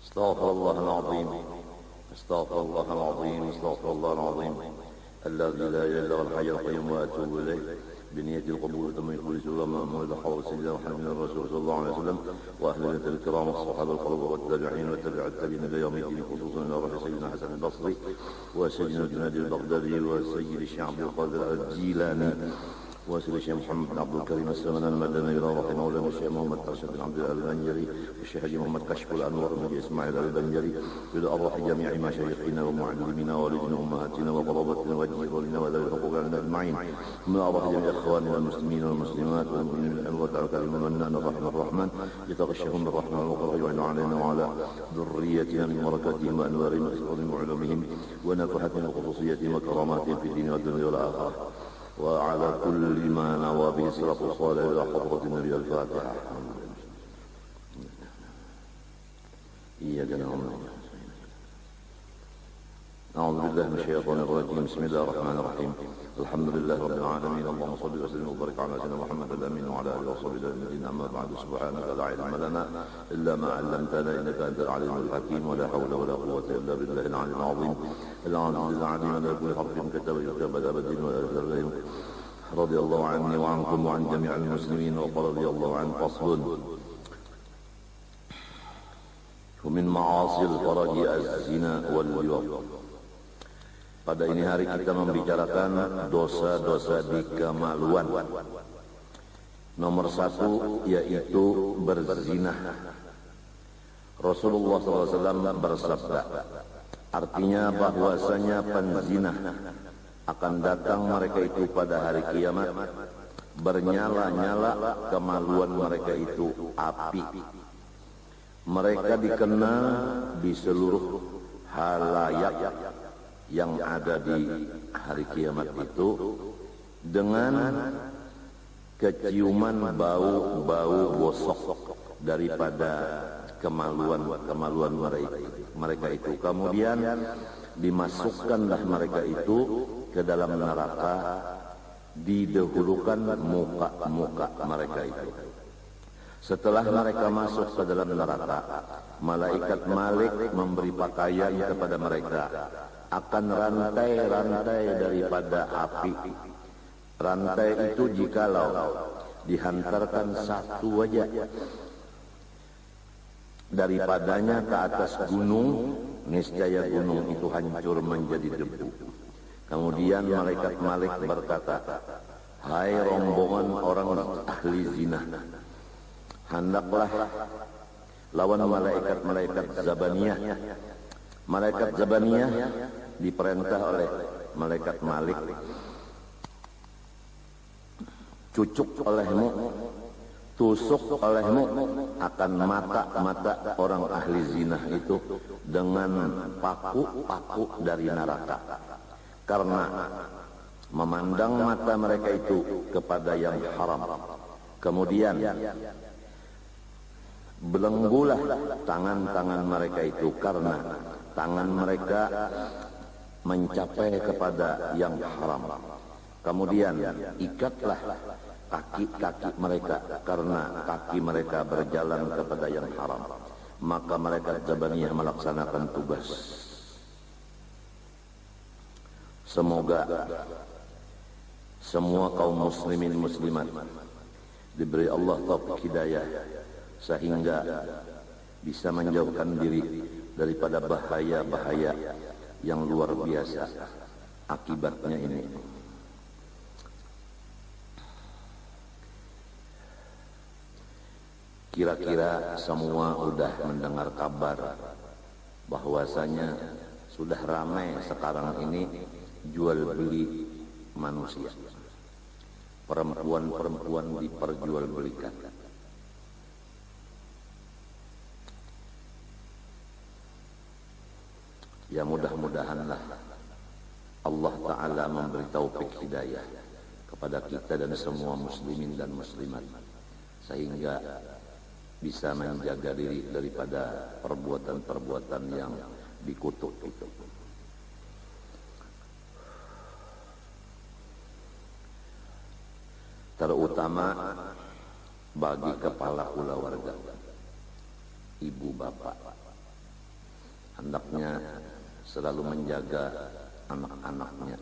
استغفر الله العظيم استغفر الله العظيم استغفر الله العظيم الذي لا اله الا هو الحي القيوم واتوب اليه بنية القبول من كل سورة محمد حول سيدنا محمد الرسول صلى الله عليه وسلم واهل البيت الكرام والصحابه القرب والتابعين وتبع التابعين الى يوم الدين خصوصا الى روح سيدنا حسن البصري وسيدنا الجنيد البغدادي وسيد الشيخ عبد القادر الجيلاني وسيد الشيخ محمد بن عبد الكريم السمن المدني رحمه الله الشيخ محمد ارشد بن عبد الله البنجري والشيخ حجي محمد كشف الانوار بن اسماعيل البنجري الى ارواح جميع مشايخنا ومعلمينا ووالدنا وامهاتنا وقرابتنا وجيراننا وذوي الحقوق علينا اجمعين من ارواح جميع اخواننا المسلمين والمسلمات والمؤمنين بالامر والكريم المنان الرحمن الرحمن يتغشهم بالرحمه والقرب ويعين علينا وعلى ذريتنا من بركاتهم وانوارهم واسرارهم وعلومهم ونفحتهم وخصوصيتهم وكراماتهم في الدين والدنيا والاخره وعلى كل ما نوى به الصلاة والصلاة إلى حضرة النبي الفاتحة. إياك نعبد أعوذ بالله من الشيطان الرجيم بسم الله الرحمن الرحيم الحمد لله رب العالمين اللهم صل وسلم وبارك على سيدنا محمد الأمين وعلى آله وصحبه أجمعين أما بعد سبحانك لا علم لنا إلا ما علمتنا إنك أنت العليم الحكيم ولا حول ولا قوة إلا بالله العلي العظيم العزيز العليم لا يكون حرف كتب يكتب أبد ولا يزال رضي الله عني وعنكم وعن جميع المسلمين ورضي الله عن فصل ومن معاصي الفرج الزنا واللواط. Pada ini hari kita membicarakan dosa-dosa di kemaluan. Nomor 1 yaitu berzina. Rasulullah SAW bersabda, artinya bahwasanya penzina akan datang mereka itu pada hari kiamat, bernyala-nyala kemaluan mereka itu api. Mereka dikenal di seluruh halayak yang ada di hari kiamat itu dengan keciuman bau-bau bosok daripada kemaluan mereka itu. Kemudian dimasukkanlah mereka itu ke dalam neraka, didahulukan muka-muka mereka itu. Setelah mereka masuk ke dalam neraka, malaikat Malik memberi pakaian kepada mereka akan rantai-rantai daripada api. Rantai itu jikalau dihantarkan satu aja daripadanya ke atas gunung, niscaya gunung itu hancur menjadi debu. Kemudian malaikat Malik berkata, hai rombongan orang ahli zina, hendaklah lawan malaikat-malaikat Zabaniyah. Malaikat Zabaniyah diperintah oleh malaikat Malik, cucuk olehmu, tusuk olehmu akan mata-mata orang ahli zina itu dengan paku-paku dari neraka, karena memandang mata mereka itu kepada yang haram. Kemudian belenggulah tangan-tangan mereka itu karena tangan mereka mencapai kepada yang haram. Kemudian ikatlah kaki-kaki mereka karena kaki mereka berjalan kepada yang haram. Maka malaikat Zabaniyah melaksanakan tugas. Semoga semua kaum muslimin muslimat diberi Allah taufik hidayah sehingga bisa menjauhkan diri daripada bahaya-bahaya yang luar biasa akibatnya ini. Kira-kira semua sudah mendengar kabar bahwasanya sudah ramai sekarang ini jual beli manusia. Perempuan-perempuan diperjualbelikan. Ya mudah-mudahanlah Allah Ta'ala memberi taufik hidayah kepada kita dan semua muslimin dan muslimat, sehingga bisa menjaga diri daripada perbuatan-perbuatan yang dikutuk itu. Terutama bagi kepala keluarga, ibu bapak, hendaknya selalu menjaga anak-anaknya,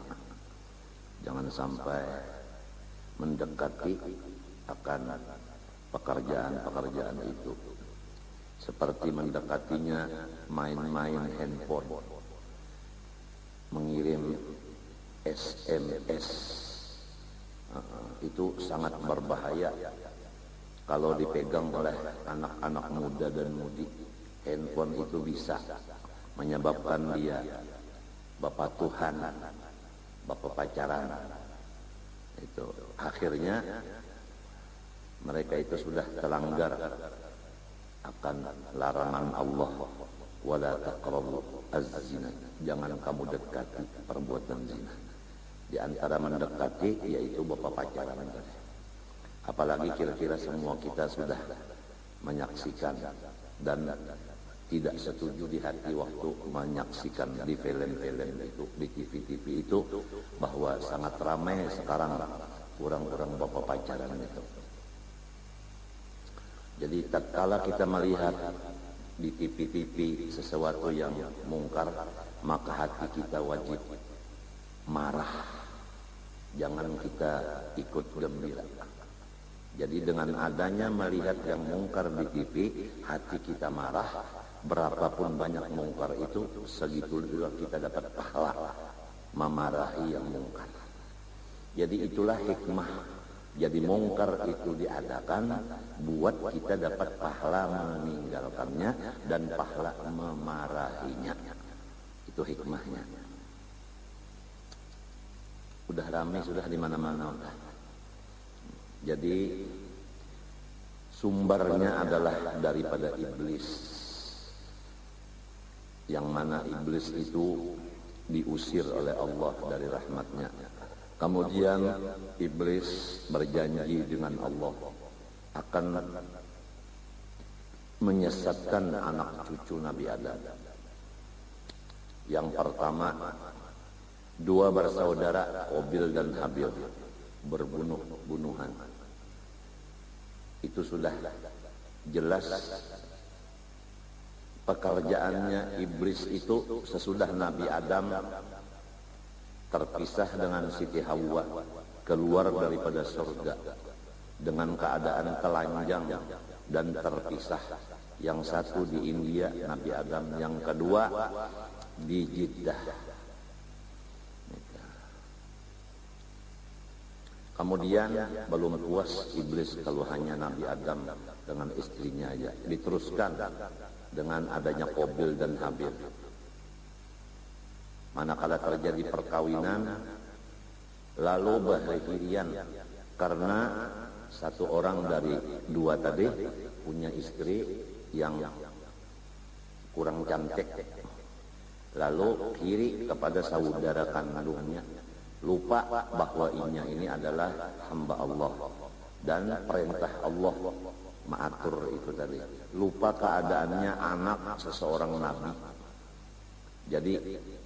jangan sampai mendekati akan pekerjaan-pekerjaan itu, seperti mendekatinya main-main handphone, mengirim SMS. Itu sangat berbahaya kalau dipegang oleh anak-anak muda dan mudi. Handphone itu bisa menyebabkan dia bapak Tuhan, bapak pacaran. Itu akhirnya mereka itu sudah terlanggar akan larangan Allah, wala taqrabu az-zina, jangan kamu dekati perbuatan zina. Di antara mendekati yaitu bapak pacaran. Apalagi kira-kira semua kita sudah menyaksikan dan tidak setuju di hati waktu menyaksikan di film-film itu, di TV-TV itu, bahwa sangat ramai sekarang orang-orang bapak pacaran itu. Jadi tatkala kita melihat di TV-TV sesuatu yang mungkar, maka hati kita wajib marah, jangan kita ikut gembira. Jadi dengan adanya melihat yang mungkar di TV, hati kita marah, berapapun banyak mungkar itu, segitu juga kita dapat pahala memarahi yang mungkar. Jadi itulah hikmah. Jadi mungkar itu diadakan buat kita dapat pahala meninggalkannya dan pahala memarahinya. Itu hikmahnya. Udah ramai sudah di mana-mana udah. Jadi sumbernya adalah daripada iblis, yang mana iblis itu diusir oleh Allah dari rahmatnya. Kemudian iblis berjanji dengan Allah akan menyesatkan anak cucu Nabi Adam. Yang pertama, dua bersaudara Qabil dan Habil berbunuh-bunuhan. Itu sudah jelas pekerjaannya iblis itu sesudah Nabi Adam terpisah dengan Siti Hawa, keluar daripada surga dengan keadaan telanjang dan terpisah. Yang satu di India Nabi Adam, yang kedua di Jeddah. Kemudian belum puas iblis kalau hanya Nabi Adam dengan istrinya aja, diteruskan dengan adanya Qabil dan Habil. Manakala terjadi perkawinan, lalu berhirian karena satu orang dari dua tadi punya istri yang kurang cantik, lalu kiri kepada saudara kandungnya, lupa bahwa ini adalah hamba Allah dan perintah Allah mengatur itu tadi. Lupa keadaannya anak seseorang nabi. Jadi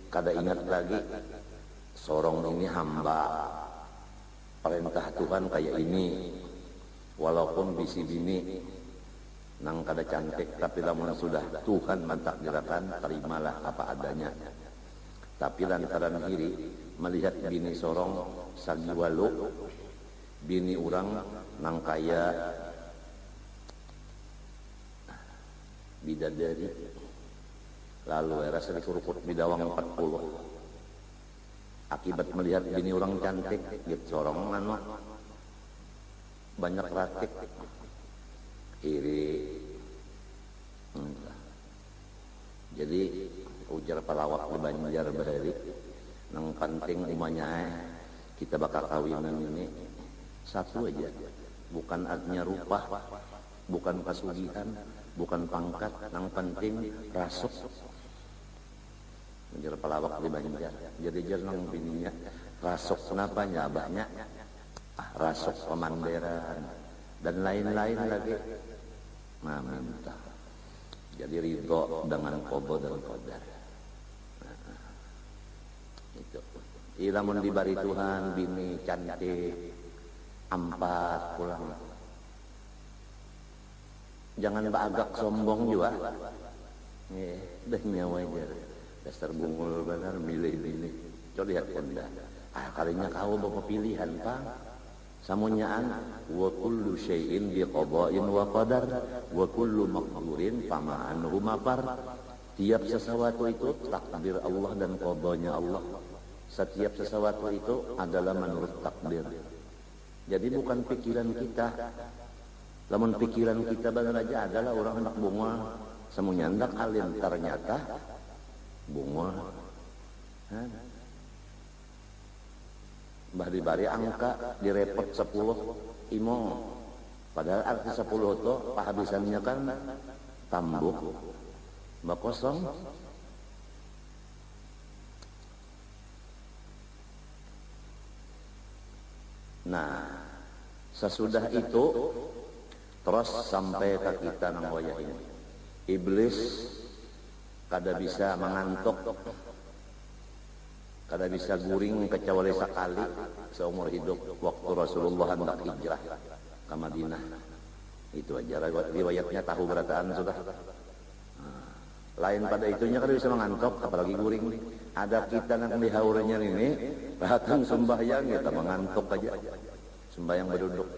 kada ingat lagi seorang ini hamba, perintah Tuhan kayak ini, walaupun bisi bini nang kada cantik, tapi lamun sudah Tuhan mentakdirkan, terimalah apa adanya. Tapi lantaran iri melihat bini sorong sagiwalu, bini orang nang kaya bidadari, lalu rasa dikurukut bidawang 40. Akibat melihat bini orang cantik, gitu sorong anu banyak ratik, iri. Jadi ujar pelawak di Banjar Bahari, nang penting umanya kita bakal kawinan ini satu aja, bukan artinya rupa, bukan pesugihan, bukan pangkat, nang penting rasuk. Ujar pelawak di Banjar. Jadi nang bininya rasuk, kenapa nyabahnya rasuk pemanderan dan lain-lain lagi. Nah, minta. Jadi ridho dengan qada dan qadar. Itu. Ilamun dibari Tuhan bini cantik 4 pulang. Jangan bagak sombong juga. Dah nyawa aja. Dasar bungul benar milih-milih. Coba lihat Anda. Kalinya kau bawa pilihan, Pak. Samunyaan wa kullu syai'in biqada'in wa qadar wa kullu maqdurin fama anhu mafar. Tiap sesuatu itu takdir Allah dan qadanya Allah. Setiap sesuatu itu adalah menurut takdir. Jadi bukan pikiran kita. Lamun pikiran kita benar aja adalah orang anak bunga semuanya hendak alim, ternyata bunga. Bari-bari angka direpot 10 imo. Padahal arti 10 itu pahabisannya kan tambuk. Mbak kosong. Nah, sesudah itu terus sampai ke kita nang wayah ini. Iblis kada bisa mengantuk, kada bisa guring kecuali sekali seumur hidup waktu Rasulullah hendak hijrah ke Madinah. Itu aja riwayatnya tahu berataan sudah. Lain pada itunya kada bisa mengantuk, apalagi guring. Ada kita nang dihaurnya ini, bahkan sembahyang kita mengantuk aja. Sembahyang berduduk.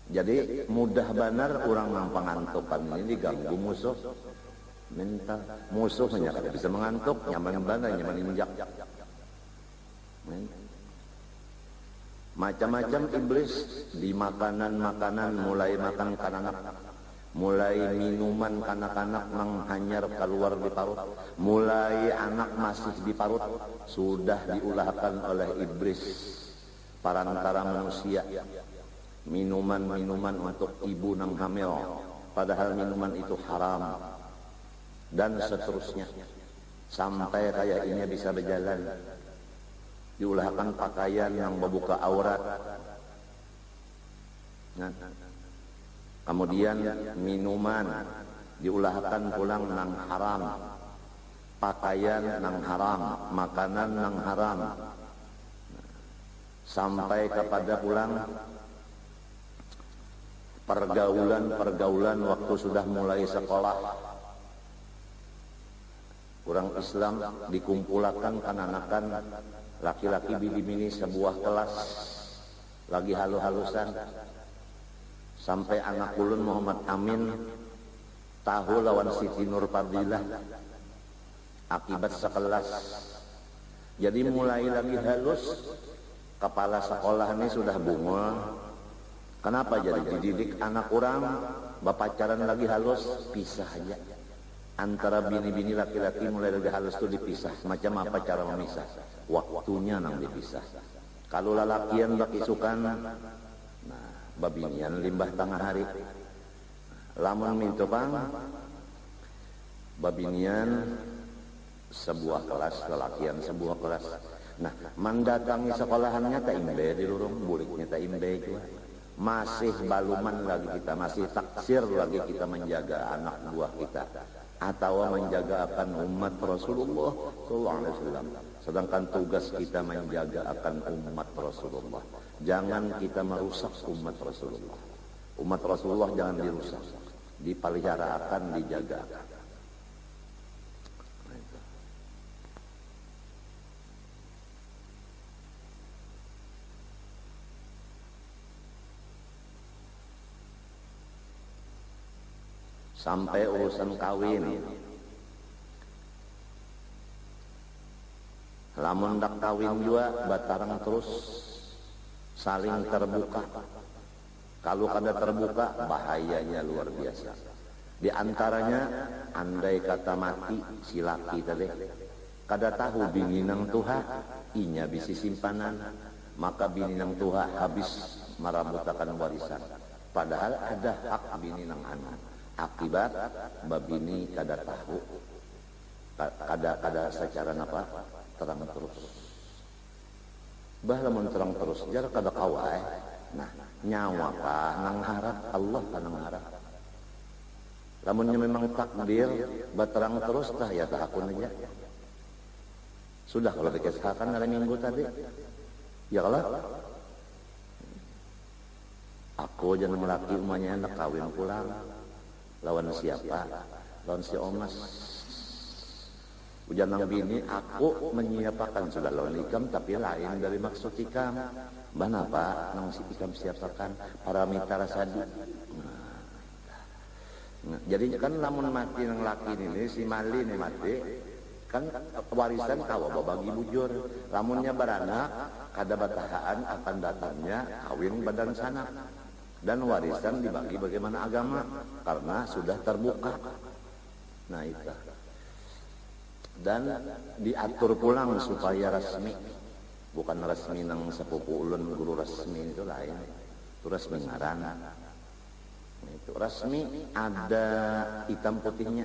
Jadi mudah benar orang nang pangantukan ini diganggu musuh. Mental musuhnya kada bisa mengantuk, nyaman benar, nyaman injak. Macam-macam iblis di makanan-makanan, mulai makan kanak-kanak, mulai minuman kanak-kanak menghanyar keluar di parut, mulai anak masih di parut sudah diulahkan oleh iblis parantara manusia. Minuman-minuman untuk ibu nang hamil, padahal minuman itu haram, dan seterusnya sampai kayak ini bisa berjalan. Diulahkan pakaian yang membuka aurat. Nah, kemudian minuman diulahkan pulang nang haram, pakaian nang haram, makanan nang haram, sampai kepada pulang pergaulan waktu sudah mulai sekolah. Orang Islam dikumpulkan kananakan laki-laki bini-bini sebuah kelas lagi halu-halusan. Sampai anak ulun Muhammad Amin tahu lawan Siti Nur Fadilah akibat sekelas. Jadi mulai lagi halus, kepala sekolah ini sudah bunga. Kenapa jadi dididik anak orang berpacaran lagi halus, pisah aja. Antara bini-bini laki-laki mulai lagi halus itu dipisah. Macam apa cara memisah? Waktunya nang dipisah. Kalau lalakian baki sukan, nah babinian limbah tengah hari. Lamun minto pang, babinian sebuah kelas, lalakian sebuah kelas. Nah, mendatangi sekolahannya tak imbe di lurung, buliknya tak imbe juga. Masih baluman lagi kita, masih taksir lagi kita menjaga anak buah kita, atau menjaga akan umat Rasulullah SAW. Sedangkan tugas kita menjaga akan umat Rasulullah. Jangan kita merusak umat Rasulullah. Umat Rasulullah jangan dirusak, dipelihara akan dijaga. Sampai urusan kawin. Lamun dak kawin juga batarang terus saling terbuka. Kalau kada terbuka bahayanya luar biasa. Di antaranya andai kata mati si laki tadi, kada tahu bini nang tuha inya bisi simpanan, maka bini nang tuha habis marabutakan warisan. Padahal ada hak bini nang anak. Akibat babini kada tahu, kada secara apa terang terus. Bah lamun terang terus jar kada kawai. Nah, nyawa ka nang harap Allah ka nang harap. Lamunnya memang takdir baterang terus tah ya tah akun aja. Sudah kalau dikisahkan hari Minggu tadi. Ya kalau aku jangan laki umanya anak kawin pulang. Lawan siapa? lawan si Omas. Ujar nang bini, aku menyiapakan sudah lawan ikam, tapi lain dari maksud ikam. Banapa nang si ikam siapakan paramita rasadi. Nah, jadi kan lamun mati nang laki ini si Mali nih mati, kan warisan kawa bagi bujur. Lamunnya beranak, kada batahaan akan datangnya kawin badan sanak. Dan warisan dibagi bagaimana agama, karena sudah terbuka. Nah itu. Dan diatur pulang supaya resmi. Bukan resmi nang sepupu ulun guru resmi itu lain. Itu resmi ngaran. Itu resmi ada hitam putihnya.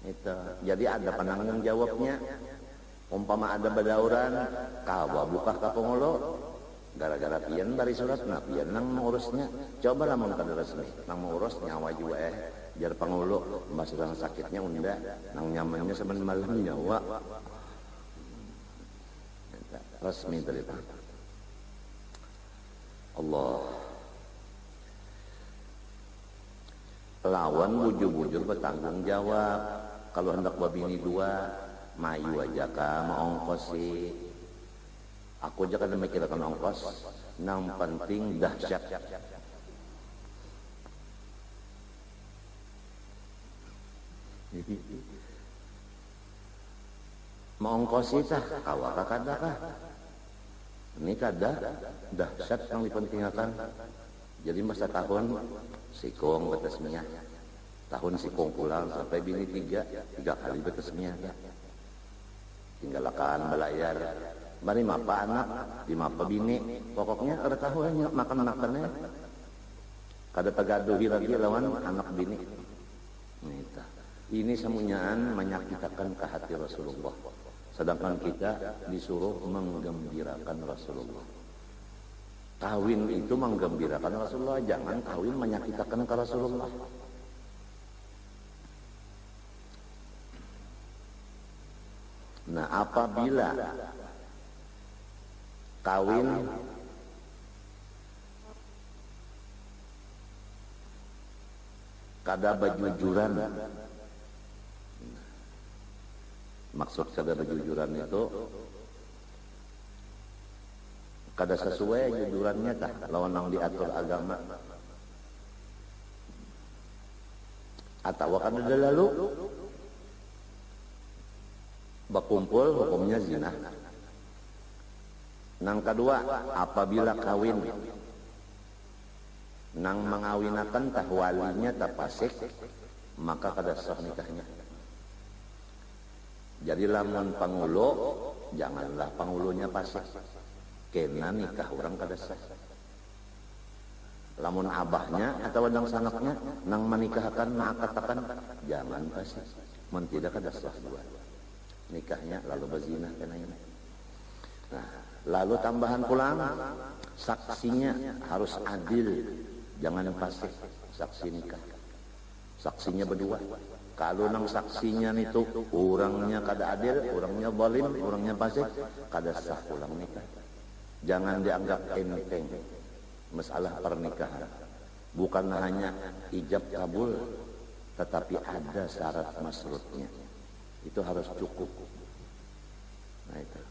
Itu. Jadi ada penanggung jawabnya. Umpama ada badauran, kawa buka ka pengulo. Gara-gara pian dari surat, nah pian nang mengurusnya. Coba lamun kada resmi, nang mengurus nyawa juga jar pengulo, masalah sakitnya unda, nang nyamannya semen malam nyawa. Resmi dari Allah. Lawan bujur-bujur bertanggung jawab. Kalau hendak babini dua, mayu aja ka maongkosi. Aku aja kan memikirkan ongkos, nang penting dahsyat. Maongkosi tah, kawaka kada kah? Ini kada dahsyat yang dipentingkan. Jadi masa tahun sikong betasnya, tahun sikong pulang sampai bini tiga kali betasnya. Tinggalakan belayar. Mari mapa anak, di mapa bini, pokoknya ada tahunya makan-makannya. Kada tagaduhi lagi lawan anak bini. Ini semuanyaan menyakitkan ke hati Rasulullah. Sedangkan kita disuruh menggembirakan Rasulullah. Kawin itu menggembirakan Rasulullah, jangan kawin menyakitkan ke Rasulullah. Nah, apabila kawin kada bajujuran, maksud kada bajujuran itu kada sesuai jujurannya tah lawan nang diatur agama, atau kada lalu bakumpul hukumnya zina. Nang kedua, apabila kawin nang mengawinakan tah walinya tah fasik, maka kada sah nikahnya. Jadi lamun pangulo, janganlah pangulunya fasik. Kena nikah orang kada sah. Lamun abahnya atau nang sanaknya nang menikahkan mengakatakan jangan fasik. Mun tidak kada sah dua. Nikahnya lalu berzina kena ini. Nah, lalu tambahan pulang, saksinya harus adil, jangan fasik saksi nikah. Saksinya berdua. Kalau nang saksinya itu orangnya kada adil, orangnya zalim, orangnya fasik, kada sah pulang nikah. Jangan dianggap enteng masalah pernikahan. Bukan hanya ijab kabul, tetapi ada syarat masrutnya. Itu harus cukup. Nah itu.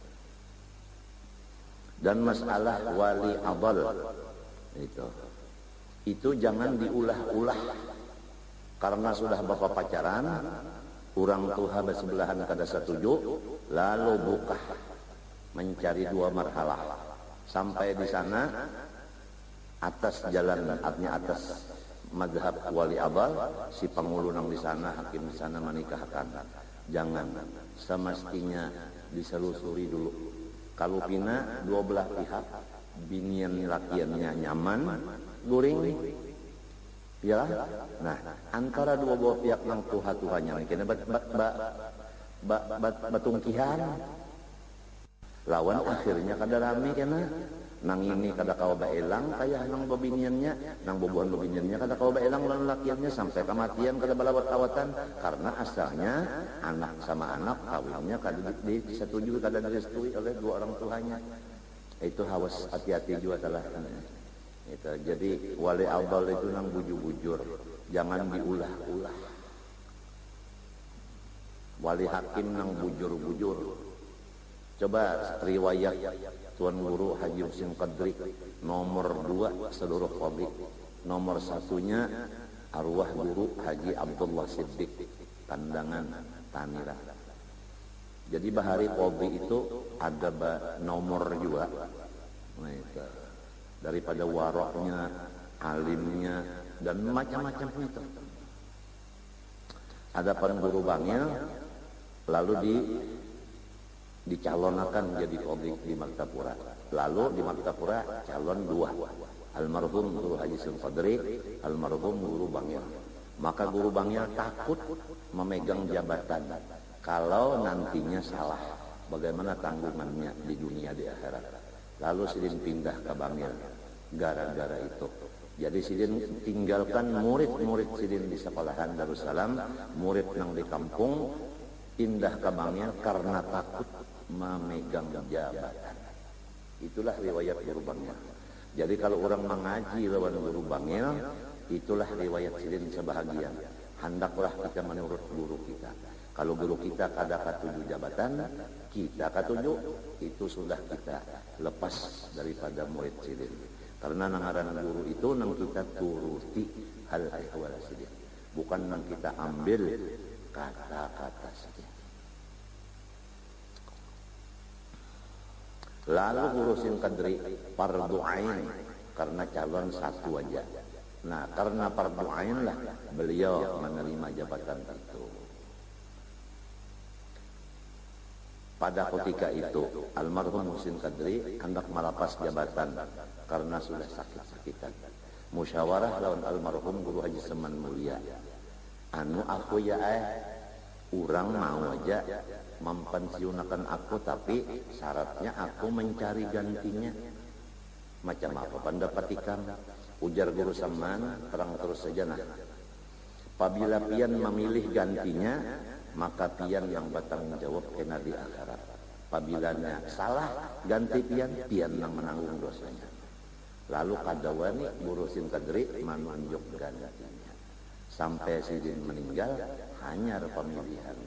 Dan masalah wali adal itu jangan diulah-ulah, karena sudah bapak pacaran, orang tua bersebelahan kada setuju, lalu buka mencari dua marhalah sampai di sana atas jalan, artinya atas mazhab wali adal, si pengulu nang di sana, hakim di sana menikahkan. Jangan, semestinya diselusuri dulu. Kalau pina dua belah pihak binian lakiannya nyaman, guring, ya. Nah, antara dua belah pihak yang tuha-tuhanya kena batungkihan, lawan akhirnya kada rame kena. Nang ini kada kawa baelang kaya nang babiniannya, nang bobohan babiniannya kada kawa baelang lan lakiannya sampai kematian kada balawat-awatan, karena asalnya anak sama anak kawinnya kada disetujui, kada direstui oleh dua orang tuanya. Itu hawas, hati-hati juga salah. Itu jadi wali adal itu nang bujur-bujur, jangan diulah-ulah. wali hakim nang bujur-bujur. Coba riwayat Tuan Guru Haji Husin Qadri nomor 2 seluruh qadhi. Nomor 1-nya arwah Guru Haji Abdullah Siddiq Kandangan Tanira. Jadi bahari qadhi itu ada nomor juga. Nah, itu. Daripada waroknya, alimnya, dan macam-macam itu. Adapun guru bangil lalu dicalonakan jadi qadhi di Martapura. Lalu di Martapura calon 2, almarhum Guru Haji Husin Qadri, almarhum Guru Bangil. Maka Guru Bangil takut memegang jabatan kalau nantinya salah, bagaimana tanggungannya di dunia di akhirat. Lalu sidin pindah ke Bangil gara-gara itu. Jadi sidin tinggalkan murid-murid sidin di sekolahan Darussalam, murid nang di kampung, pindah ke Bangil karena takut memegang jabatan. Itulah riwayat Guru Bangil. Jadi kalau orang mengaji lawan Guru Bangil, itulah riwayat sidin sebahagian. Hendaklah kita menurut guru kita. Kalau guru kita kada katuju jabatan, kita katuju, itu sudah kita lepas daripada murid sidin. Karena nangaran guru itu nang kita turuti hal ehwal sidin, bukan nang kita ambil kata-kata sidin. Lalu Guru Husin Qadri fardu ain karena calon 1 aja. Nah, karena fardu ain lah beliau menerima jabatan itu. Pada ketika itu almarhum Husin Qadri hendak melepas jabatan karena sudah sakit-sakitan. Musyawarah lawan almarhum Guru Haji Seman Mulia. Anu aku ya urang mau aja mempensiunakan aku, tapi syaratnya aku mencari gantinya. Macam apa pendapat ikam? Ujar Guru Seman, terang terus saja nah. Apabila pian memilih gantinya, maka pian yang bertanggung jawab kena di akhirat. Apabila salah ganti pian yang menanggung dosanya. Lalu kadawani Guru Husin Qadri menunjuk gantinya. Sampai sidin meninggal hanya pemilihan.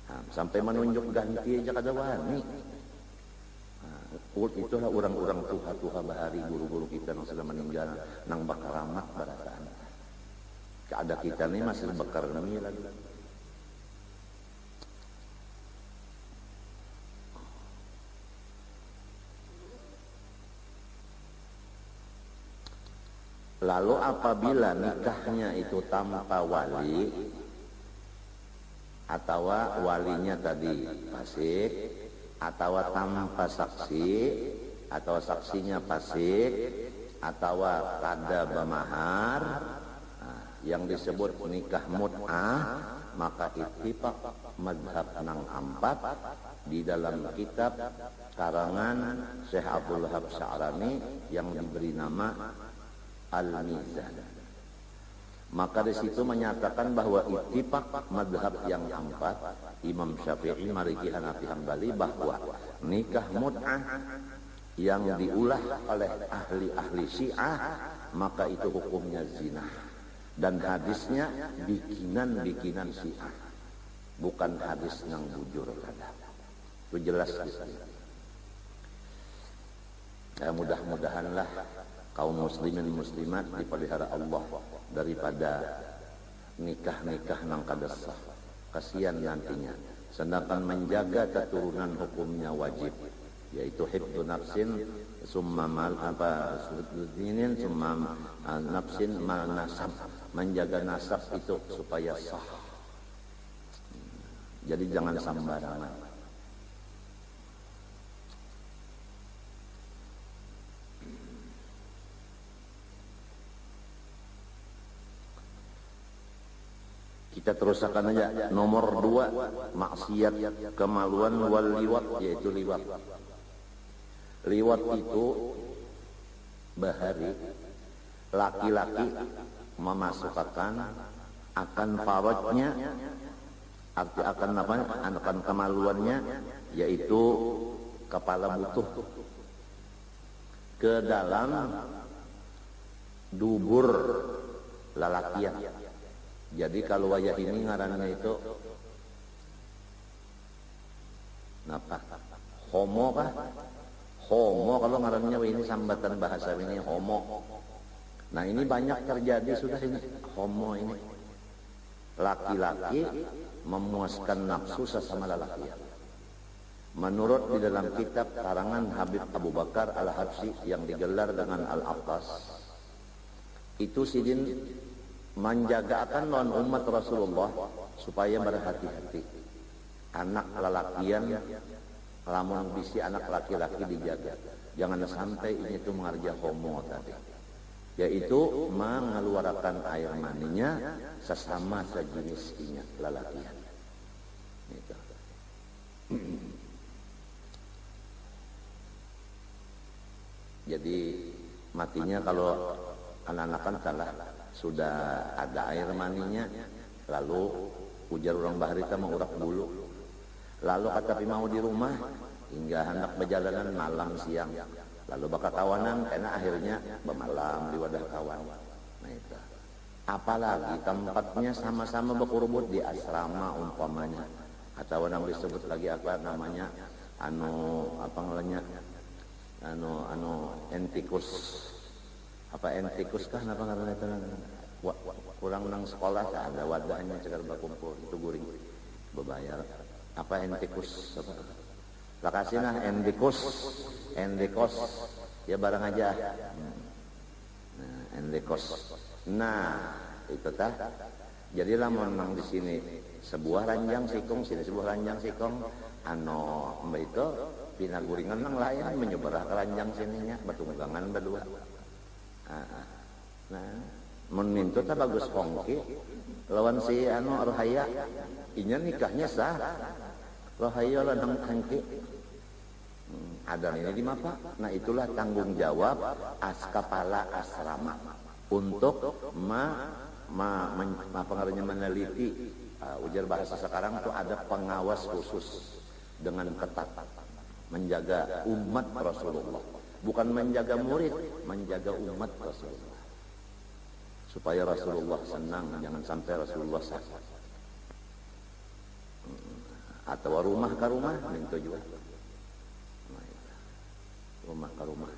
Nah, sampai menunjuk ganti aja kadawani. Nah, itulah orang-orang tuha-tuha bahari guru-guru kita yang sudah meninggal nang bakaramat barataan. Ada kita nih masih bakar nami lagi. Lalu apabila nikahnya itu tanpa wali atau walinya tadi fasik atau tanpa saksi atau saksinya fasik atau kada bamahar, nah, yang disebut nikah mut'ah, maka ittifaq mazhab nang 4 di dalam kitab karangan Syekh Abdul Wahab Sya'rani yang diberi nama Al-Mizan. Maka di situ menyatakan bahwa ittifaq mazhab yang 4, Imam Syafi'i, Maliki, Hanafi, Hambali, bahwa nikah mut'ah yang diulah oleh ahli-ahli Syiah maka itu hukumnya zina. Dan hadisnya bikinan-bikinan Syiah, bukan hadis yang bujur. Itu jelas di sini. Ya, mudah-mudahanlah kaum muslimin muslimat dipelihara Allah daripada nikah-nikah nang kada sah. Kasihan nantinya. Sedangkan menjaga keturunan hukumnya wajib, yaitu hifdzu nafsin summa mal dinin summa nafsin mal nasab. Menjaga nasab itu supaya sah. Jadi jangan sembarangan. Kita teruskan aja. Nomor 2, maksiat kemaluan wal liwat, yaitu liwat. Liwat itu bahari laki-laki memasukkan akan farajnya, arti akan apa? Akan kemaluannya, yaitu kepala butuh, ke dalam dubur lalakian. Jadi kalau wayah ini ngarannya itu napa? Homo kah? Homo kalau ngarannya ini sambatan bahasa ini homo. Nah ini banyak terjadi sudah ini homo ini. Laki-laki memuaskan nafsu sesama lelaki. Menurut di dalam kitab karangan Habib Abu Bakar Al-Habsyi yang digelar dengan Al-Aqtas, itu sidin menjagakan non umat Rasulullah supaya berhati-hati. Anak lelakian, lamun bisi anak laki-laki dijaga. Jangan sampai ini itu mengarja homo tadi. Yaitu mengeluarkan air maninya sesama sejenisnya lelakian. Itu. Jadi matinya kalau anak-anak kan salah sudah ada air maninya, lalu ujar orang baharita mau urak bulu, lalu kata mau di rumah hingga hendak berjalanan malam siang, lalu bakal kawanan karena akhirnya bermalam di wadah kawan. Nah itu. Apalagi tempatnya sama-sama berkurubut di asrama umpamanya, atau yang disebut lagi apa namanya apa namanya entikus, apa entikus kah apa karena itu kurang nang sekolah tak ada wadahnya cegar berkumpul itu guring berbayar apa entikus apa lakasih nah endikos ya barang aja endikos. Nah itu tah jadi lamun nang di sini sebuah ranjang sikong sini sebuah ranjang sikong mbak itu pindah guringan nang lain menyeberah ke ranjang sininya bertunggangan berdua. Nah menintu tak bagus kongki lawan si Rohaya inya nikahnya sah Rohaya ladang kongki ada ini di mapa. Nah itulah tanggung jawab kepala asrama untuk meneliti ujar bahasa sekarang itu ada pengawas khusus dengan ketat menjaga umat Rasulullah, bukan menjaga murid, menjaga umat Rasulullah supaya Rasulullah senang, jangan sampai Rasulullah sakit. Atau rumah ke rumah minta juga rumah ke rumah.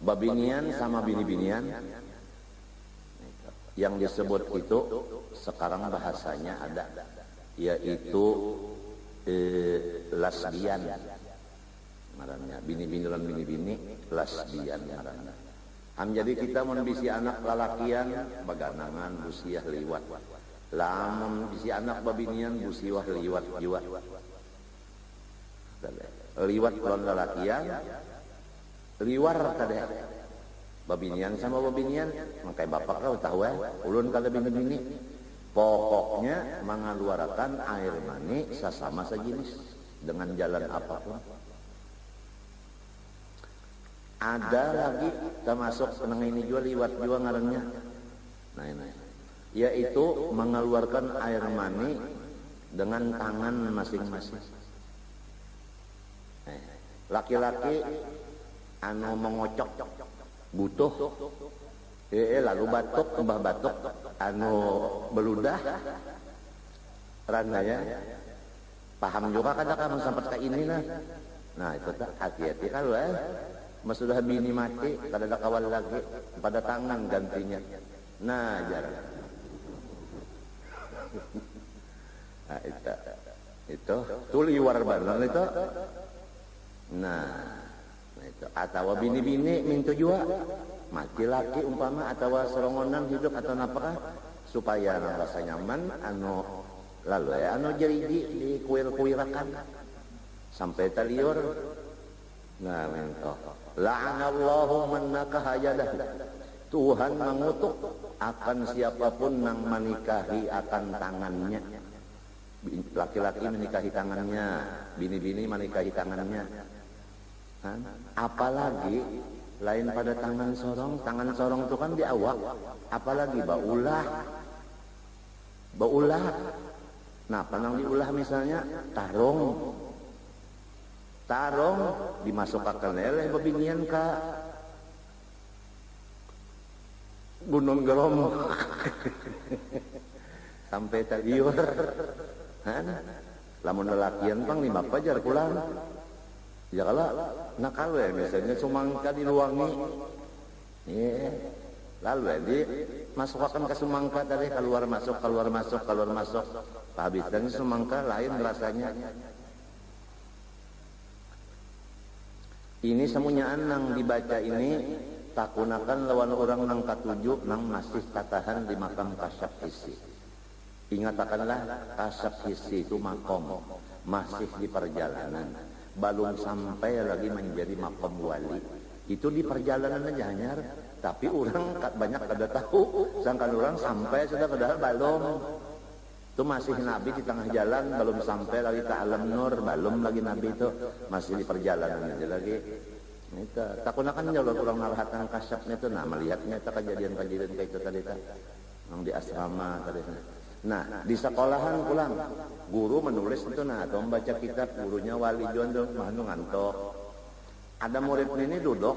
Babinian sama bini-binian yang disebut itu sekarang bahasanya ada, yaitu lesbian ngarannya, bini-bini dan bini-bini lesbian ngarannya. Jadi kita membisi anak lalakian baganangan busiah liwat, lamun bisi anak babinian busiwah liwat jiwa liwat lawan lalakian liwar tadi babinian sama babinian makai bapak kau tahu ulun kalau bini-bini pokoknya mengeluarkan air mani sesama sejenis dengan jalan apapun. Ada lagi termasuk senang ini juga liwat juga ngarannya. Nah ini yaitu mengeluarkan air mani dengan tangan masing-masing. Laki-laki mengocok butuh lalu batuk mbah batuk beludah rananya paham juga kadang kamu sampai ke ini lah. Nah itu tak hati-hati kalau sudah bini mati kada ada kawal lagi pada tangan gantinya. Nah jarang nah itu tuliwar benar itu. Nah itu atau bini-bini minta juga mati laki umpama atau serongonan hidup atau apakah supaya rasa nyaman lalu jadi di kuir-kuirakan sampai taliur. Nah minta la'anallahu man nakaha yadahu, Tuhan mengutuk akan siapapun yang menikahi akan tangannya. Laki-laki menikahi tangannya, bini-bini menikahi tangannya. Apalagi lain pada tangan sorong itu kan di awak, apalagi baulah. Nah panang diulah misalnya tarong dimasukkan lele babinian ka Gunung Geromo sampai tadiur lamun lelakian pang 5 pajar pulang ya kalau nakal we biasanya sumangka diluangi lalu di masukkan ke sumangka tadi keluar masuk kehabisan sumangka lain rasanya. Ini semuanya nang dibaca ini takunakan lawan orang nang katujuh nang masih tatahan di makam kasyaf hisi. Ingatakanlah kasyaf hisi itu makom masih di perjalanan, belum sampai lagi menjadi makom wali. Itu di perjalanan aja hanyar, tapi orang banyak kada tahu. Sangkan orang sampai sudah padahal belum. Itu masih Nabi di tengah jalan, belum sampai lagi ke alam nur, belum lagi Nabi itu masih di perjalanan aja lagi. Itu takunakan kalau orang narhatan kasyafnya itu, nah melihatnya itu kejadian-kejadian kayak itu tadi yang di asrama tadi. Nah di sekolahan pulang, guru menulis itu nah atau membaca kitab, gurunya wali jondo manu ngantok. Ada murid ini duduk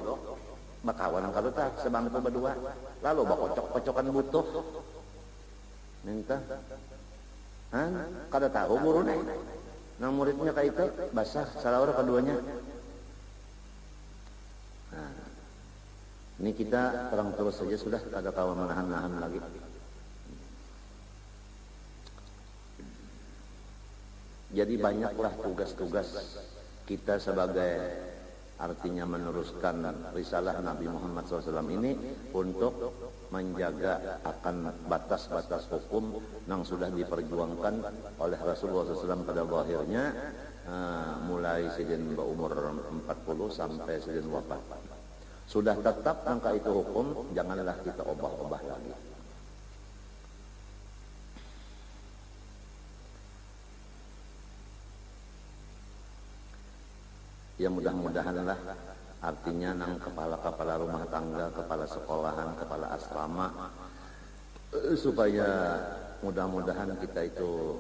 bakawan kalau tak sebangku berdua, lalu bakocok-kocokan butuh, minta. Kada tahu guru nih, nang muridnya kayak itu basah salah orang keduanya. Nah, ini kita terang terus saja sudah kada tahu menahan-nahan lagi. Jadi banyaklah tugas-tugas kita sebagai artinya meneruskan risalah Nabi Muhammad SAW ini untuk menjaga akan batas-batas hukum yang sudah diperjuangkan oleh Rasulullah SAW pada zahirnya mulai sidin berumur 40 sampai sidin wafat. Sudah tetap angka itu hukum, janganlah kita obah-obah lagi. Ya mudah-mudahanlah artinya nang kepala-kepala rumah tangga, kepala sekolahan, kepala asrama supaya mudah-mudahan kita itu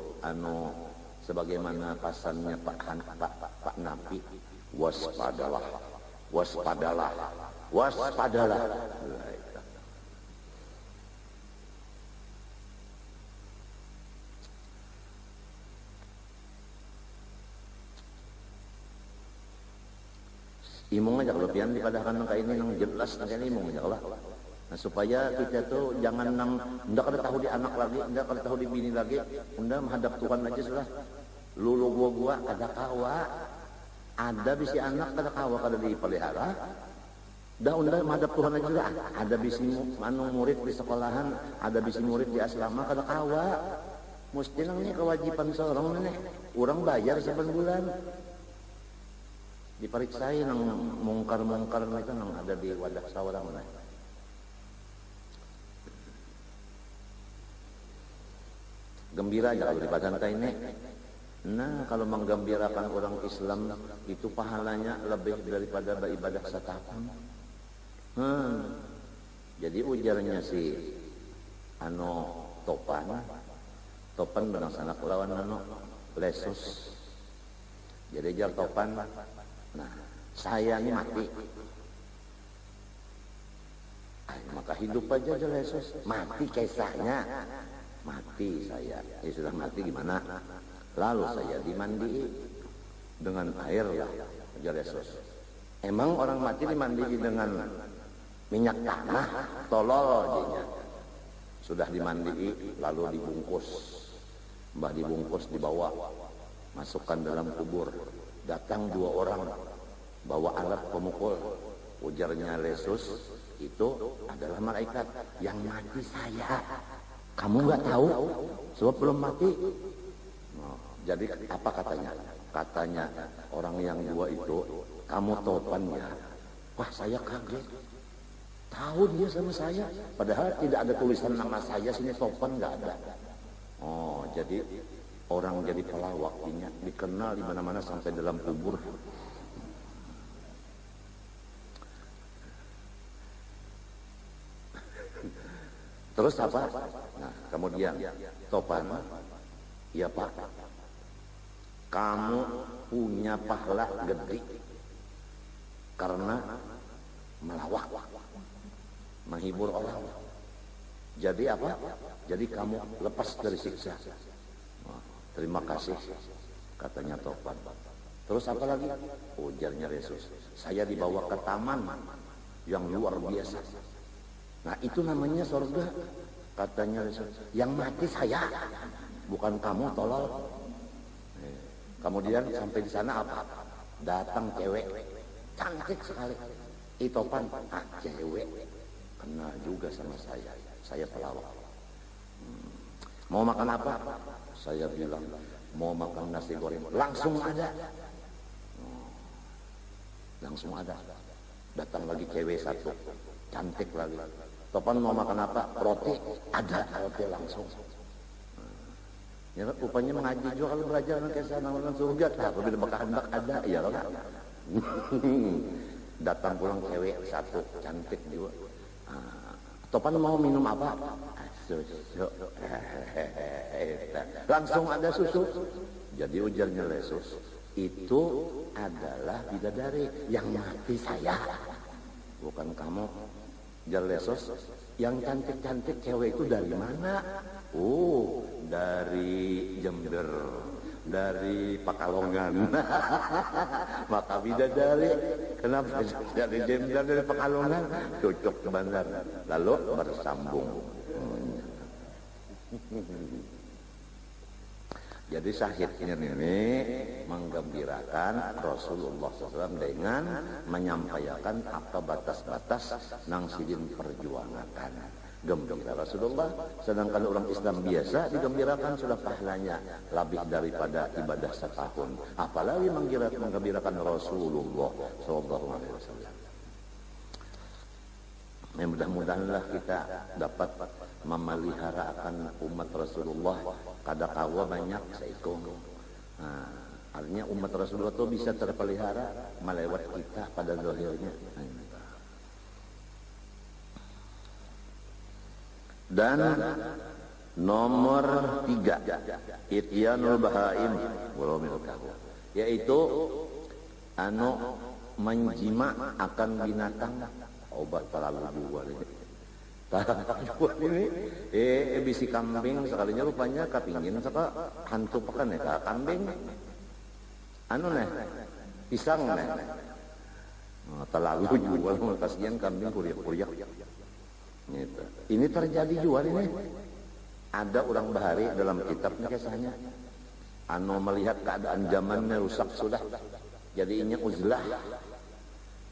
sebagaimana pasannya Pak Nabi, waspadalah. Imong aja kalau pian dipadahkan nang kaini nang jelas nang kaini imong aja lah. Nah supaya kita tuh jangan nang ndak ada tahu di anak lagi, ndak ada tahu di bini lagi, unda menghadap Tuhan aja sudah. Lulu gua ada kawa, ada bisi anak kada kawa kada dipelihara. Dah unda menghadap Tuhan aja sudah. Ada bisi murid di sekolahan, ada bisi murid di asrama kada kawa. Mesti nang ini kewajiban seorang nih. Orang bayar 7 bulan. Diperiksai nang mungkar-mungkar itu nang ada di wadah sawarang mana. Gembira aja kalau di Padanta ini. Nah kalau menggembirakan orang Islam itu pahalanya lebih daripada beribadah setahun. Jadi ujarnya si Topan benang sanak lawan Lesus. Jadi jar Topan. Nah, saya ini mati. Maka hidup aja Yesus. Mati kisahnya. Mati saya. Ya sudah mati gimana? Lalu saya dimandi dengan air lah. Yesus. Emang orang mati dimandi dengan minyak tanah? Tolol aja. Sudah dimandi lalu dibungkus. Mbah dibungkus dibawa. Masukkan dalam kubur. Datang 2 orang bawa alat pemukul. Ujarnya Yesus, itu adalah malaikat yang mati saya. Kamu nggak tahu sebab belum mati. Jadi apa katanya? Katanya orang yang 2 itu, kamu Topannya. Wah saya kaget. Tahu dia sama saya. Padahal tidak ada tulisan nama saya sini, Topan nggak ada. Oh jadi orang jadi pelawak ini dikenal di mana-mana sampai dalam kubur. Terus apa? Nah, kemudian Topan, ya Pak, kamu punya pahala gede karena melawak, menghibur orang. Jadi apa? Jadi kamu lepas dari siksa. Nah, terima kasih, katanya Topan. Terus apa lagi? Ujarnya Yesus, saya dibawa ke taman yang luar biasa. Nah itu namanya surga, katanya Yesus. Yang mati saya, bukan kamu, tolol. Kemudian sampai di sana apa? Datang cewek cantik sekali. Topan, cewek kenal juga sama saya pelawak. Mau makan apa? Saya bilang mau makan nasi goreng. Langsung ada. Langsung ada. Datang lagi cewek satu, cantik lagi. Topan mau makan apa? Roti. Ada roti langsung. Ya, rupanya mengaji juga kalau belajar ke sana orang surga. Tapi bila bakal ada ya kan. Datang pulang cewek satu, cantik juga. Topan mau minum apa? Susu. Langsung ada susu. Jadi ujarnya Yesus, itu adalah bidadari. Yang mati saya, bukan kamu. Ujar Yesus, yang cantik-cantik cewek itu dari mana? Oh, dari Jember, dari Pekalongan. Maka bidadari, kenapa dari Jember, dari Pekalongan? Cocok ke bandar, lalu bersambung. Jadi syahidnya ini menggembirakan Rasulullah SAW dengan menyampaikan apa batas-batas nang sidin perjuangan. Gembira Rasulullah, sedangkan orang Islam biasa digembirakan sudah pahalanya lebih daripada ibadah setahun. Apalagi menggembirakan Rasulullah SAW. Mudah-mudahanlah kita dapat memeliharakan umat Rasulullah. Kada kawa banyak seikung. Nah, artinya umat Rasulullah itu bisa terpelihara melewat kita pada zahirnya. Dan nomor 3, ityanul bahaim walau milkahu, yaitu menjima akan binatang. Obat terlalu jual ini. Jual ini, bisi kambing sekalinya rupanya kapingin saka hantu pekan ya kambing. Pisang terlalu jual, kasihan kambing kuriak-kuriak. Gitu. Ini terjadi jual ini. Ada orang bahari dalam kitabnya kisahnya. Melihat keadaan zamannya rusak sudah. Jadinya uzlah.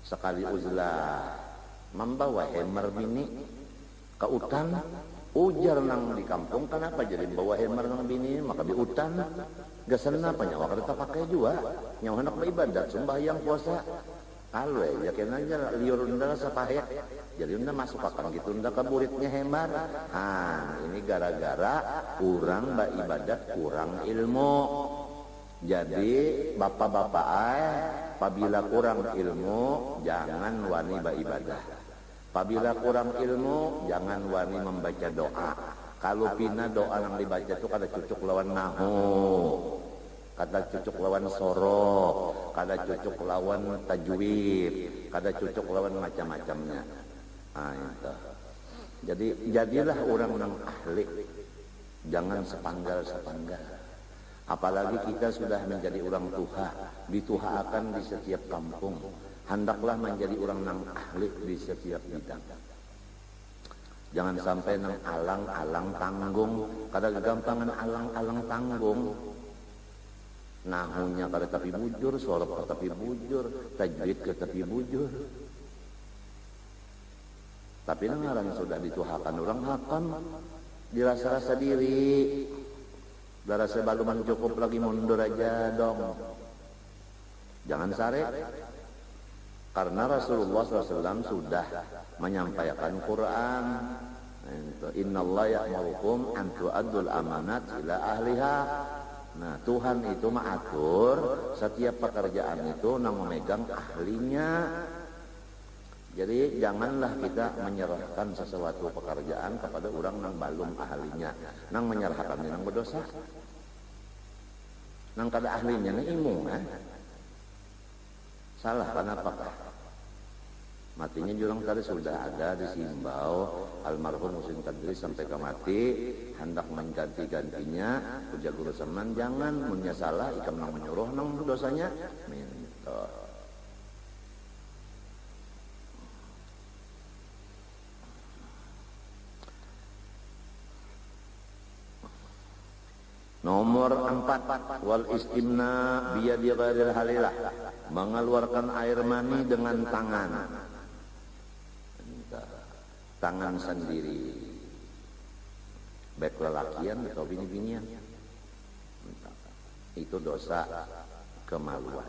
Sekali uzlah membawa hammer bini ke hutan, ujar nang di kampung. Kenapa jadi bawa hammer nang bini? Maka di hutan gasana apa nyawa kita pakai juga nyawa anak beribadat sembahyang puasa kalau ya kena aja liur unda sapahek jadi unda masuk akan gitu unda ke muridnya hammer. Ini gara-gara kurang beribadat, kurang ilmu. Jadi bapak-bapak apabila kurang ilmu jangan wani beribadah. Apabila kurang ilmu, jangan wani membaca doa. Kalau pina doa yang dibaca itu kada cucuk lawan nahu, kada cucuk lawan sorok, kada cucuk lawan tajwid, kada cucuk lawan macam-macamnya. Itu. Jadi jadilah orang yang ahli, jangan sepanggal-sepanggal. Apalagi kita sudah menjadi orang tuha, dituhaakan di setiap kampung. Hendaklah menjadi orang nang ahli di setiap bidang. Jangan sampai nang alang-alang tanggung. Kada gagampangan alang-alang tanggung. Nahunya kada tapi bujur, sorok kada tapi bujur, tajwid kada tapi bujur. Tapi nangaran sudah dituhakan orang hakam, dirasa-rasa diri. Darasa baluman cukup lagi mundur aja dong. Jangan sare. Karena Rasulullah SAW sudah menyampaikan Quran. Innallaha ya'murukum an tu'addul amanat ila ahliha. Nah, Tuhan itu mengatur setiap pekerjaan itu nang memegang ahlinya. Jadi janganlah kita menyerahkan sesuatu pekerjaan kepada orang nang balum ahlinya. Nang menyerahkan nang berdosa. Nang kada ahlinya nang imung. Salah kenapa? Matinya jurang tadi sudah ada disimbau almarhum Husin Kadri sampai ke mati hendak mengganti-gantinya ujar guru seman jangan munya salah ikam nang menyuruh nang dosanya minta nomor 4 wal istimna biyadi ghairil halilah mengeluarkan air mani dengan tangan sendiri baik lelakian atau bini-binian itu dosa kemaluan.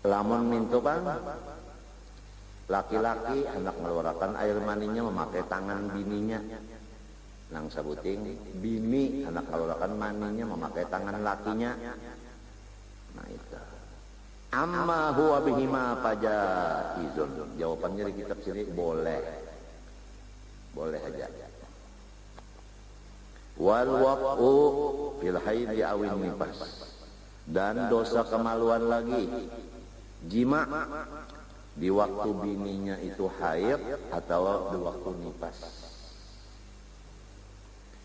Lamun mintukan laki-laki hendak mengeluarkan air maninya memakai tangan bininya nang sabuting bini hendak mengeluarkan maninya memakai tangan lakinya. Nah itu amma huwa bihima fajaizun. Jawabannya di kitab sini boleh aja. Wal waqu fil haid awin nifas, dan dosa kemaluan lagi jima di waktu bininya itu haid atau di waktu nifas.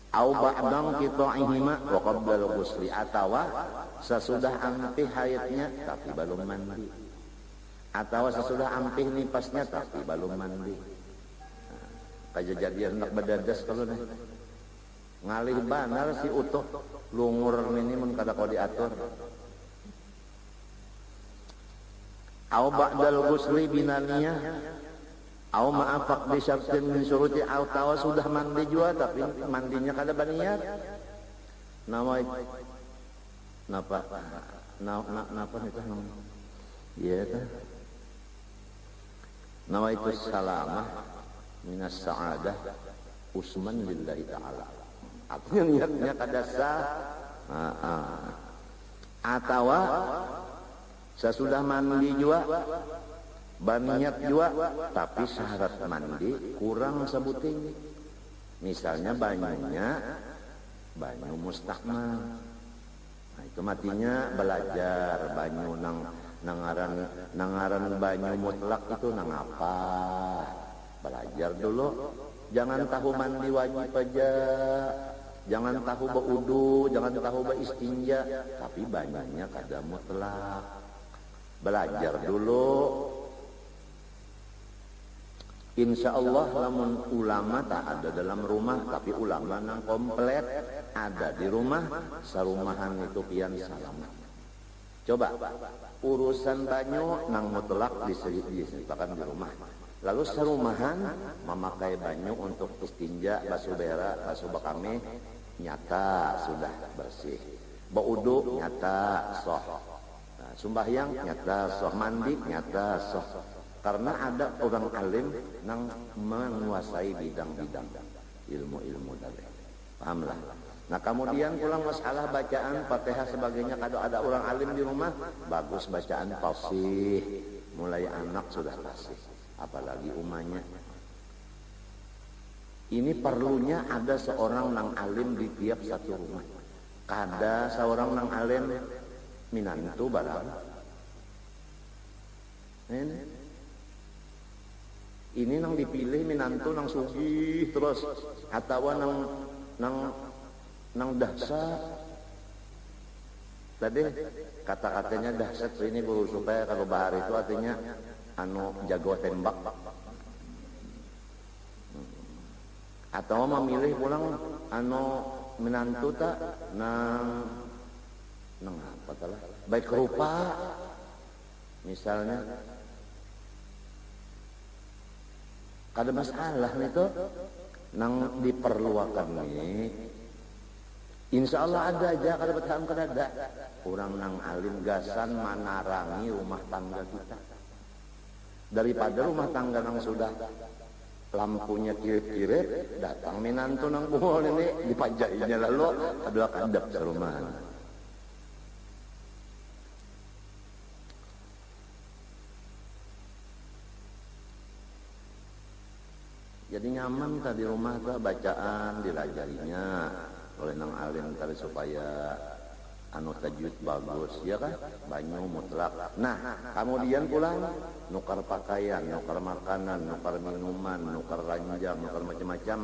Au ba'dam qita'ihima wa qabla al-ghusli, atawa sesudah ampih haidnya tapi belum mandi, atau sesudah ampih nipasnya tapi belum mandi. Kejadian hendak badadas kalau nih ngalih banar si utuh lungur ini mun kada kau diatur. Au ba'dal ghusli binaniyah au ma'afaq bi syartin min syuruti au tawa sudah mandi juga tapi mandinya kada baniat. Nama napa itu namanya? Iya tah. Nama itu salamah minas sa'adah usman lillahi ta'ala. Artinya niatnya kada sah. Atawa sesudah mandi juga baniat juga tapi syarat mandi kurang sebuting. Misalnya banyunya banyu mustakmal. Nah itu matinya belajar banyu nangaran banyu mutlak itu nang apa. Belajar dulu. Jangan tahu mandi wajib aja. Jangan tahu baudu, jangan tahu beristinja, tapi banyaknya kada mutlak. Belajar dulu. Insya Allah lamun ulama tak ada dalam rumah, tapi ulama nang komplit ada di rumah, sarumahan itu pian salamat. Coba urusan banyu nang mutlak diseritakan di rumah. Lalu sarumahan memakai banyu untuk istinja, basuh berak, basuh bakame, nyata sudah bersih. Baudu nyata soh. Nah, sembahyang nyata soh, mandi nyata soh. Karena ada orang alim yang menguasai bidang-bidang ilmu-ilmu tadi. Pahamlah. Nah kemudian pulang masalah bacaan Fatihah sebagainya, kalau ada orang alim di rumah, bagus bacaan fasih. Mulai anak sudah fasih, apalagi umahnya. Ini perlunya ada seorang nang alim di tiap satu rumah. Kada seorang nang alim minantu barang. Ini nang dipilih minantu nang sugih terus, atau nang dahsyat. Tadi kata-katanya dahsyat ini guru supaya kalau bahar itu artinya anu jago tembak. Atau memilih pulang anu menantu tak nang apa talah baik rupa misalnya. Kada masalah itu nang diperluakan ini insya Allah ada aja, kada betam kada ada orang nang alim gasan manarangi rumah tangga kita daripada rumah tangga nang sudah lampunya kirip-kirip datang minantu nang buhol ini dipajainya lalu ada kadap serumahan. Jadi nyaman tadi rumah tuh bacaan dilajarinya oleh nang alim tadi supaya anu tajwid bagus ya kan, banyu mutlak. Nah kemudian pulang nukar pakaian, nukar makanan, nukar minuman, nukar ranjang, nukar macam-macam.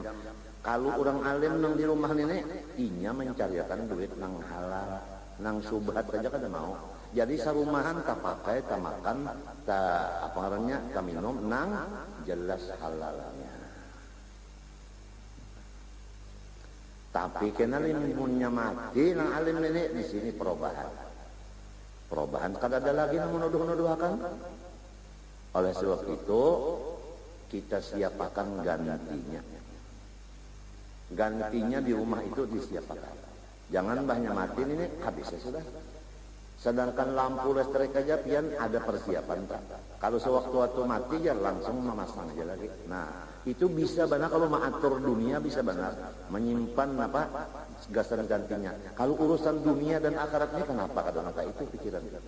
Kalau orang alim nang di rumah nenek inya mencarikan duit nang halal, nang subhat saja kada mau. Jadi sarumahan tak pakai, tak makan, tak apa namanya, tak minum nang jelas halalnya. Tapi kena limunnya mati nang alim nenek di sini perubahan. Perubahan kada ada lagi nang menuduh-nuduh akan. Oleh sebab itu kita siapkan gantinya. Gantinya di rumah itu disiapkan. Jangan banyak mati ini habis ya sudah. Sedangkan lampu listrik aja pian ada persiapan tak. Kalau sewaktu-waktu mati ya langsung memasang aja lagi. Nah itu bisa benar kalau mengatur dunia bisa benar menyimpan apa gasan gantinya. Kalau urusan dunia dan akhiratnya kenapa kadang-kadang itu pikiran kita.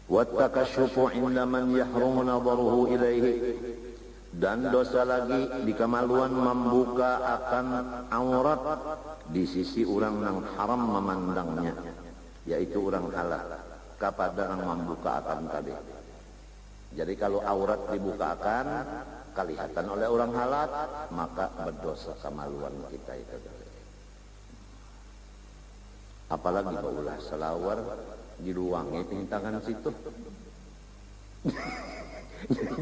Wattakashufu inda man yahrumu nadharuhu ilaihi, dan dosa lagi di kemaluan membuka akan aurat di sisi orang yang haram memandangnya, yaitu orang halal kepada yang membuka akan tadi. Jadi kalau aurat dibukakan kelihatan oleh orang halal maka berdosa kemaluan kita itu. Apalagi baulah selawar diluangi pintangan situ.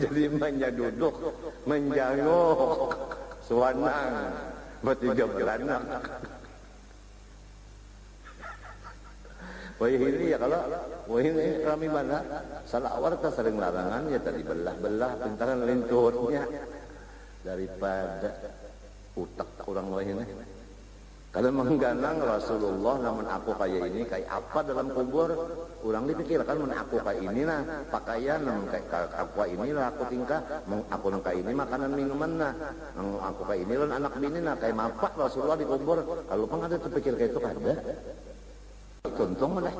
Jadi manja duduk menjangok suanang bertiga beranak. Wah ini ya kalau wah ini kami mana salawar tak sering larangan ya tadi belah-belah pintangan lintutnya daripada utak orang wah ini. Kalau mengganang Rasulullah namun aku kayak ini kayak apa dalam kubur orang dipikirkan mun aku kayak ini nah pakaian namun kayak aku kayak ini lah aku tingkah aku nang kayak ini makanan minuman nah aku kayak ini lah anak bini nah kayak mapak Rasulullah di kubur kalau pang ada terpikir kayak itu kada contoh mana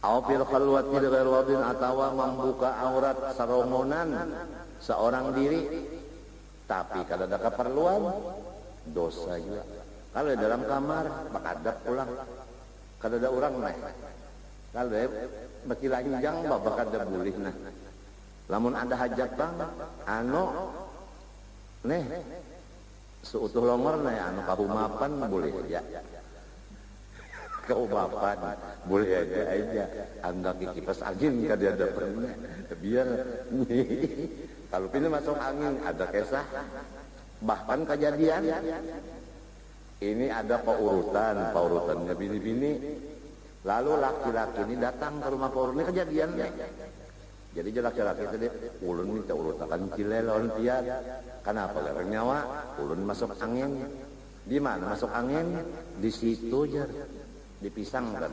awfil khalwati dengan wadin atawa membuka aurat saromonan seorang diri tapi kalau ada keperluan dosa juga. Kalau dalam kamar bakadap pulang. Kalau ada orang nah. Kalau beki lanjang bakadap boleh nah. Lamun ada hajat bang neh seutuh longor nah anu kahumapan boleh aja. Kaumapan boleh aja. Anda kipas angin kada ada pernah biar kalau pindah masuk angin ada kisah bahkan kejadian ini ada paurutannya bini-bini lalu laki-laki ini datang ke rumah paurut ini kejadian jadi laki-laki tadi ulun minta urutakan cilelon tiad kenapa garang nyawa ulun masuk angin di mana masuk angin di situ aja di pisang kan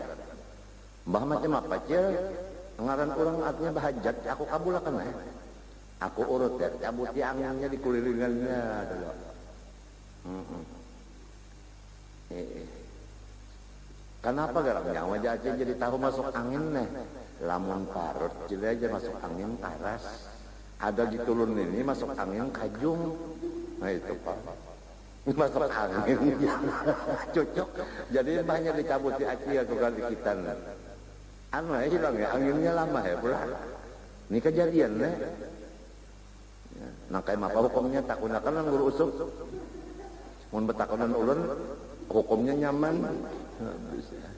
mbah macam apa cil ngaran orang artinya bahajat aku kabulakan aku urut ya, cabuti anginnya di kulilingannya dulu. Kenapa garang nyawa aja jadi tahu masuk angin nih? Lamun parut jadi aja masuk angin paras. Ada di tulun ini masuk angin kajung. Nah itu pak. Masuk angin cocok. Jadi banyak dicabuti aci atau kali kita. Anu ya hilang ya anginnya lama ya pulang. Ini kejadian nih. Nah kayak apa hukumnya tak gunakan yang guru usuk mun betakonan ulun hukumnya nyaman bisa